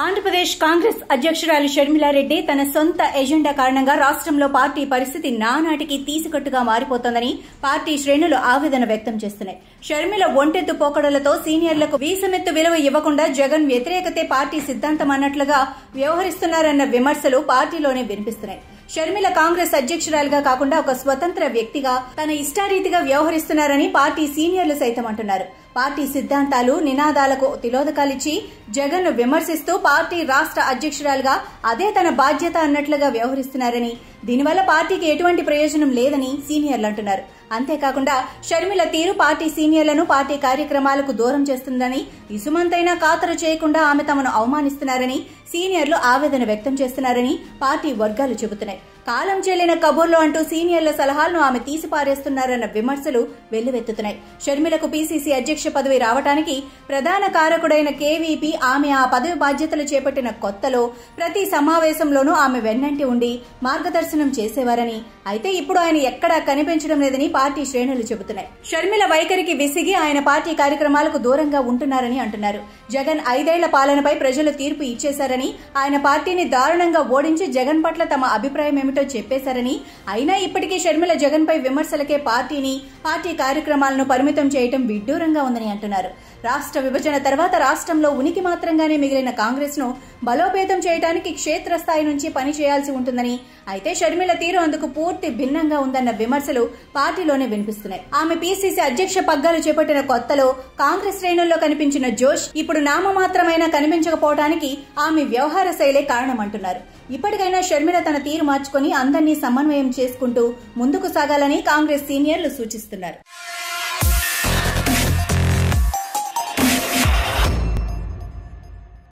ఆంధ్రప్రదేశ్ కాంగ్రెస్ అధ్యక్షురాలు షర్మిలారెడ్డి తన సొంత ఎజెండా కారణంగా రాష్ట్రంలో పార్టీ పరిస్థితి నానాటికి తీసికట్టుగా మారిపోతోందని పార్టీ శ్రేణులు ఆవేదన వ్యక్తం చేస్తున్నాయి. షర్మిల ఒంటెత్తు పోకడలతో సీనియర్లకు వీసమెత్తు విలువ ఇవ్వకుండా జగన్ వ్యతిరేకతే పార్టీ సిద్ధాంతం అన్నట్లుగా వ్యవహరిస్తున్నారన్న విమర్శలు పార్టీలోనే వినిపిస్తున్నాయి. షర్మిల కాంగ్రెస్ అధ్యక్షురాలుగా కాకుండా ఒక స్వతంత్ర వ్యక్తిగా తన ఇష్టారీతిగా వ్యవహరిస్తున్నారని పార్టీ సీనియర్లు సైతం అంటున్నారు. పార్టీ సిద్ధాంతాలు, నినాదాలకు తిలోదకాలిచ్చి జగన్ ను విమర్శిస్తూ పార్టీ రాష్ట్ర అధ్యక్షురాలుగా అదే తన బాధ్యత అన్నట్లుగా వ్యవహరిస్తున్నారని, దీనివల్ల పార్టీకి ఎటువంటి ప్రయోజనం లేదని సీనియర్లు అంటున్నారు. అంతేకాకుండా షర్మిల తీరు పార్టీ సీనియర్లను పార్టీ కార్యక్రమాలకు దూరం చేస్తుందని, ఇసుమంతైనా ఖాతరు చేయకుండా ఆమె తమను అవమానిస్తున్నారని సీనియర్లు ఆవేదన వ్యక్తం చేస్తున్నారని పార్టీ వర్గాలు చెబుతున్నాయి. కాలం చెల్లిన కబుర్లు అంటూ సీనియర్ల సలహాలను ఆమె తీసిపారేస్తున్నారన్న విమర్శలు వెల్లువెత్తుతున్నాయి. షర్మిలకు పీసీసీ అధ్యక్ష పదవి రావడానికి ప్రధాన కారకుడైన కేవీపీ ఆమె ఆ పదవి బాధ్యతలు చేపట్టిన కొత్తలో ప్రతి సమావేశంలోనూ ఆమె వెన్నంటి ఉండి మార్గదర్శనం చేసేవారని, అయితే ఇప్పుడు ఆయన ఎక్కడా కనిపించడం లేదని పార్టీ శ్రేణులు చెబుతున్నాయి. షర్మిల వైఖరికి విసిగి ఆయన పార్టీ కార్యక్రమాలకు దూరంగా ఉంటున్నారని అంటున్నారు. జగన్ 5 ఏళ్ల పాలనపై ప్రజలు తీర్పు ఇచ్చేశారని, ఆయన పార్టీని దారుణంగా ఓడించి జగన్ పట్ల తమ అభిప్రాయం ఏమిటో చెప్పేశారని, అయినా ఇప్పటికీ షర్మిల జగన్ పై విమర్శలకే పార్టీ కార్యక్రమాలను పరిమితం చేయడం విడ్డూరంగా ఉందని అంటున్నారు. రాష్ట్ర విభజన తర్వాత రాష్ట్రంలో ఉనికి మాత్రంగానే మిగిలిన కాంగ్రెస్ ను బలోపేతం చేయడానికి క్షేత్రస్థాయి నుంచి పని చేయాల్సి ఉంటుందని, అయితే షర్మిల తీరు అందుకు పూర్తి భిన్నంగా ఉందన్న విమర్శలు పార్టీలోనే వినిపిస్తున్నాయి. ఆమె పీసీసీ అధ్యక్ష పగ్గాలు చేపట్టిన కొత్తలో కాంగ్రెస్ శ్రేణుల్లో కనిపించిన జోష్ ఇప్పుడు నామమాత్రమైనా కనిపించకపోవడానికి ఆమె వ్యవహార శైలే కారణమంటున్నారు. ఇప్పటికైనా షర్మిల తన తీరు మార్చుకుని అందరినీ సమన్వయం చేసుకుంటూ ముందుకు సాగాలని కాంగ్రెస్ సీనియర్లు సూచిస్తున్నారు.